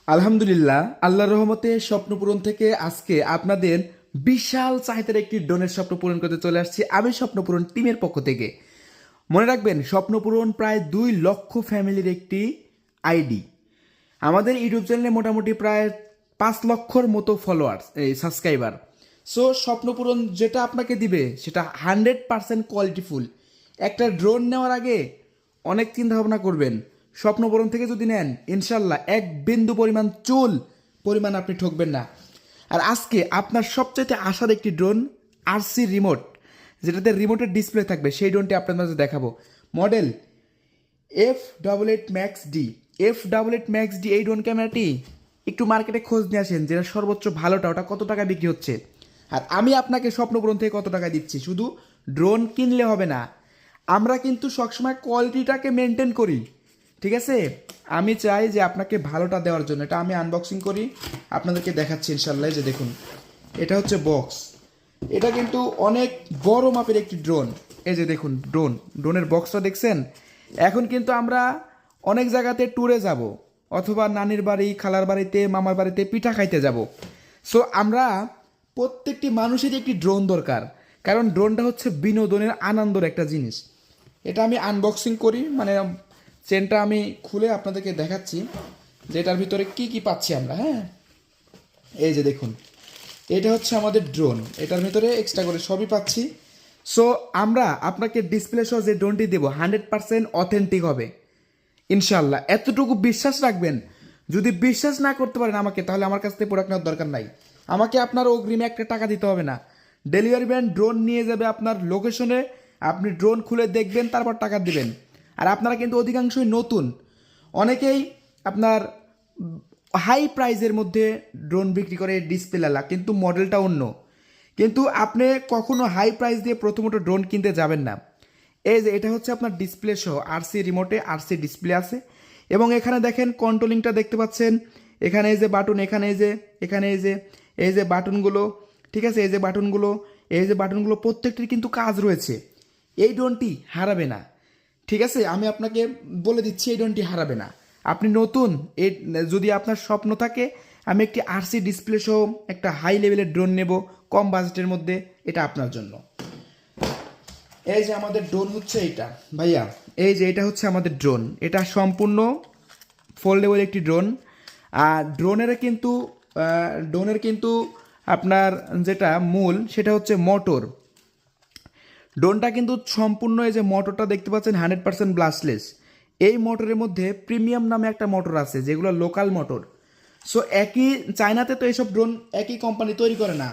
আলহামদুলিল্লাহ, আল্লাহর রহমতে স্বপ্নপূরণ থেকে আজকে আপনাদের বিশাল চাহিদার একটি ড্রোনের স্বপ্ন পূরণ করতে চলে আসছি আমি স্বপ্নপূরণ টিমের পক্ষ থেকে। মনে রাখবেন, স্বপ্নপূরণ প্রায় 2 লক্ষ ফ্যামিলির একটি আইডি। আমাদের ইউটিউব চ্যানেলে মোটামুটি প্রায় 5 লক্ষর মতো ফলোয়ার্স, এই সাবস্ক্রাইবার। সো স্বপ্নপূরণ যেটা আপনাকে দিবে সেটা 100% কোয়ালিটিফুল। একটা ড্রোন নেওয়ার আগে অনেক চিন্তা ভাবনা করবেন। স্বপ্নপূরণ থেকে যদি নেন, ইনশাল্লাহ এক বিন্দু পরিমাণ চুল পরিমাণ আপনি ঠকবেন না। আর আজকে আপনার সবচাইতে আশার একটি ড্রোন, আরসি রিমোট, যেটাতে রিমোটের ডিসপ্লে থাকবে, সেই ড্রোনটি আপনার মাঝে দেখাবো। Model F88 Max D। F88 Max D এই ড্রোন ক্যামেরাটি একটু মার্কেটে খোঁজ নিয়ে আসেন, যেটা সর্বোচ্চ ভালোটা ওটা কত টাকা বিক্রি হচ্ছে। আর আমি আপনাকে স্বপ্নপূরণ থেকে কত টাকা দিচ্ছি। শুধু ড্রোন কিনলে হবে না, আমরা কিন্তু সবসময় কোয়ালিটিটাকে মেনটেন করি, ঠিক আছে। আমি চাই যে আপনাকে ভালোটা দেওয়ার জন্য। এটা আমি আনবক্সিং করি, আপনাদেরকে দেখাচ্ছি ইনশাল্লাহ। যে দেখুন, এটা হচ্ছে বক্স। এটা কিন্তু অনেক বড় মাপের একটি ড্রোন। এই যে দেখুন, ড্রোনের বক্সটা দেখছেন। এখন কিন্তু আমরা অনেক জায়গাতে ট্যুরে যাব, অথবা নানির বাড়ি, খালার বাড়িতে, মামার বাড়িতে পিঠা খাইতে যাব। সো আমরা প্রত্যেকটি মানুষেরই একটি ড্রোন দরকার, কারণ ড্রোনটা হচ্ছে বিনোদনের আনন্দের একটা জিনিস। এটা আমি আনবক্সিং করি, মানে চেনটা আমি খুলে আপনাদেরকে দেখাচ্ছি যে এটার ভিতরে কি কি পাচ্ছি আমরা। হ্যাঁ, এই যে দেখুন, এটা হচ্ছে আমাদের ড্রোন। এটার ভিতরে এক্সট্রা করে সবই পাচ্ছি। সো আমরা আপনাকে ডিসপ্লে সহ যে ড্রোনটি দেবো 100% অথেন্টিক হবে ইনশাল্লাহ। এতটুকু বিশ্বাস রাখবেন। যদি বিশ্বাস না করতে পারেন আমাকে, তাহলে আমার কাছ থেকে প্রোডাক্ট নেওয়ার দরকার নাই। আমাকে আপনার অগ্রিমে একটা টাকা দিতে হবে না। ডেলিভারি ম্যান ড্রোন নিয়ে যাবে আপনার লোকেশনে, আপনি ড্রোন খুলে দেখবেন, তারপর টাকা দিবেন। আর আপনারা কিন্তু অধিকাংশই নতুন, অনেকেই আপনার হাই প্রাইজের মধ্যে ড্রোন বিক্রি করে ডিসপ্লেওয়ালা, কিন্তু মডেলটা অন্য। কিন্তু আপনি কখনো হাই প্রাইস দিয়ে প্রথমত ড্রোন কিনতে যাবেন না। এই যে এটা হচ্ছে আপনার ডিসপ্লে সহ আরসি রিমোটে আরসি ডিসপ্লে আছে। এবং এখানে দেখেন কন্ট্রোলিংটা দেখতে পাচ্ছেন। এখানে এই যে বাটন, এখানে এই যে বাটনগুলো, ঠিক আছে। এই যে বাটনগুলো প্রত্যেকটির কিন্তু কাজ রয়েছে। এই ড্রোনটি হারাবে না, ঠিক আছে। আমি আপনাকে বলে দিচ্ছি, এই ড্রোনটি হারাবে না। আপনি নতুন, এই যদি আপনার স্বপ্ন থাকে আমি একটি আরসি ডিসপ্লে সহ একটা হাই লেভেলের ড্রোন নেব কম বাজেটের মধ্যে, এটা আপনার জন্য। এই যে আমাদের ড্রোন হচ্ছে এইটা ভাইয়া। এই যে এটা হচ্ছে আমাদের ড্রোন। এটা সম্পূর্ণ ফোল্ডেবল একটি ড্রোন। আর ড্রোনের কিন্তু আপনার যেটা মূল, সেটা হচ্ছে মোটর। ড্রোনটা কিন্তু সম্পূর্ণ, এই যে মোটরটা দেখতে পাচ্ছেন 100% ব্লাস্টলেস। এই মোটরের মধ্যে প্রিমিয়াম নামে একটা মোটর আছে, যেগুলো লোকাল মোটর। সো একই চায়নাতে তো এইসব ড্রোন একই কোম্পানি তৈরি করে না,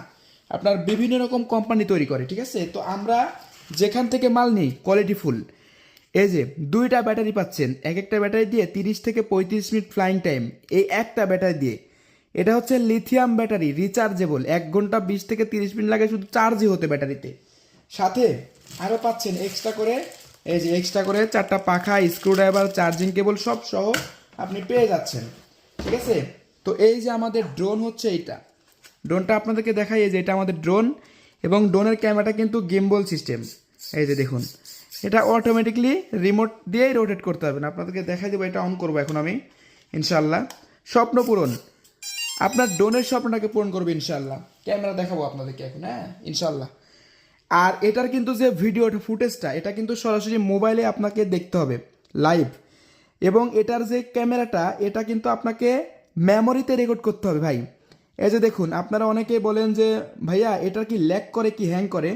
আপনার বিভিন্ন রকম কোম্পানি তৈরি করে, ঠিক আছে। তো আমরা যেখান থেকে মাল নিই কোয়ালিটি ফুল। এই যে 2টা ব্যাটারি পাচ্ছেন, এক একটা ব্যাটারি দিয়ে 30 থেকে 35 মিনিট ফ্লাইং টাইম। এই একটা ব্যাটারি দিয়ে, এটা হচ্ছে লিথিয়াম ব্যাটারি, রিচার্জেবল। 1 ঘন্টা 20 থেকে 30 মিনিট লাগে শুধু চার্জই হতে ব্যাটারিতে। সাথে আরও পাচ্ছেন এক্সট্রা করে, এই যে এক্সট্রা করে 4টা পাখা, স্ক্রুড্রাইভার, চার্জিং কেবল সব সহ আপনি পেয়ে যাচ্ছেন, ঠিক আছে। তো এই যে আমাদের ড্রোন হচ্ছে এইটা। ড্রোনটা আপনাদেরকে দেখাই, এই যে এটা আমাদের ড্রোন। এবং ড্রোনের ক্যামেরাটা কিন্তু গিম্বল সিস্টেম। এই যে দেখুন, এটা অটোমেটিকলি রিমোট দিয়েই রোটেট করতে হবে না। আপনাদেরকে দেখাই দেবো, এটা অন করবো এখন আমি ইনশাল্লাহ। স্বপ্ন পূরণ, আপনার ড্রোনের স্বপ্নটাকে পূরণ করবে ইনশাল্লাহ। ক্যামেরা দেখাবো আপনাদেরকে এখন, হ্যাঁ ইনশাল্লাহ। আর এটার কিন্তু যে ভিডিওটা, ফুটেজটা, এটা কিন্তু সরাসরি মোবাইলে আপনাকে দেখতে হবে লাইভ। এবং এটার যে ক্যামেরাটা, এটা কিন্তু আপনাকে মেমোরিতে রেকর্ড করতে হবে ভাই। এই যে দেখুন, আপনারা অনেকেই বলেন যে ভাইয়া এটার কি ল্যাগ করে, কি হ্যাং করে।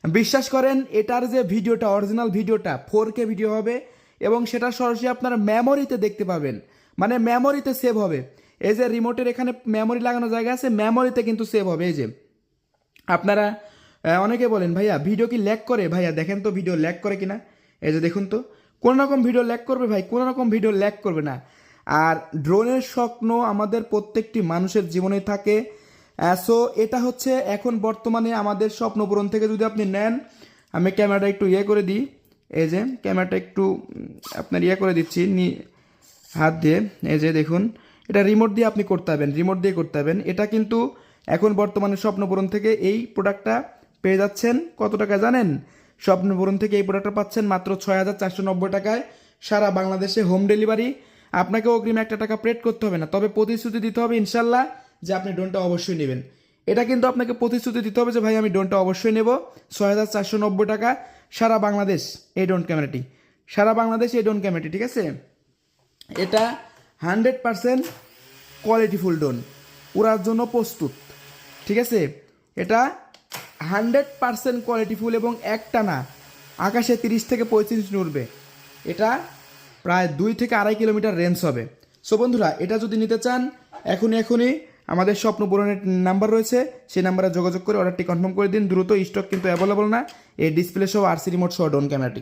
বিশ্বাস করেন, এটার যে ভিডিওটা, অরিজিনাল ভিডিওটা 4K ভিডিও হবে, এবং সেটা সরাসরি আপনারা মেমোরিতে দেখতে পাবেন, মানে মেমোরিতে সেভ হবে। এই যে রিমোটের এখানে মেমোরি লাগানো জায়গা আছে, মেমোরিতে কিন্তু সেভ হবে। এই যে আপনারা অনেকে বলেন ভাইয়া ভিডিও কি ল্যাগ করে, ভাইয়া দেখেন তো ভিডিও ল্যাগ করে কিনা। এই যে দেখুন তো, কোনো রকম ভিডিও ল্যাগ করবে ভাই, কোনো রকম ভিডিও ল্যাগ করবে না। আর ড্রোনের স্বপ্ন আমাদের প্রত্যেকটি মানুষের জীবনে থাকে। সো এটা হচ্ছে এখন বর্তমানে আমাদের স্বপ্নপূরণ থেকে যদি আপনি নেন, আমি ক্যামেরাটা একটু করে দিই। এই যে ক্যামেরাটা একটু আপনার করে দিচ্ছি হাত দিয়ে। এই যে দেখুন, এটা রিমোট দিয়ে আপনি করতে পারবেন, রিমোট দিয়ে করতে পারবেন। এটা কিন্তু এখন বর্তমানে স্বপ্নপূরণ থেকে এই প্রোডাক্টটা পেয়ে যাচ্ছেন কত টাকা জানেন? স্বপ্নপূরণ থেকে এই প্রোডাক্টটা পাচ্ছেন মাত্র 6,490 টাকায়, সারা বাংলাদেশে হোম ডেলিভারি। আপনাকে অগ্রিম 1 টাকা পেড করতে হবে না, তবে প্রতিশ্রুতি দিতে হবে ইনশাল্লাহ যে আপনি ড্রোনটা অবশ্যই নেবেন। এটা কিন্তু আপনাকে প্রতিশ্রুতি দিতে হবে যে ভাই আমি ড্রোনটা অবশ্যই নেব। 6,490 টাকা সারা বাংলাদেশ এই ড্রোন ক্যামেরাটি, সারা বাংলাদেশ এই ড্রোন ক্যামেরাটি, ঠিক আছে। এটা 100% কোয়ালিটিফুল ড্রোন, উড়ার জন্য প্রস্তুত, ঠিক আছে। এটা 100% কোয়ালিটিফুল এবং একটানা আকাশে 30 থেকে 35 মিনিট উড়বে। এটা প্রায় 2 থেকে 2.5 কিলোমিটার রেঞ্জ হবে। সো বন্ধুরা, এটা যদি নিতে চান এখনই আমাদের স্বপ্ন পূরণের নাম্বার রয়েছে, সেই নাম্বারে যোগাযোগ করে অর্ডারটি কনফার্ম করে দিন দ্রুত। স্টক কিন্তু অ্যাভেলেবল না এই ডিসপ্লে সহ RC রিমোট সহ ড্রোন ক্যামেরাটি।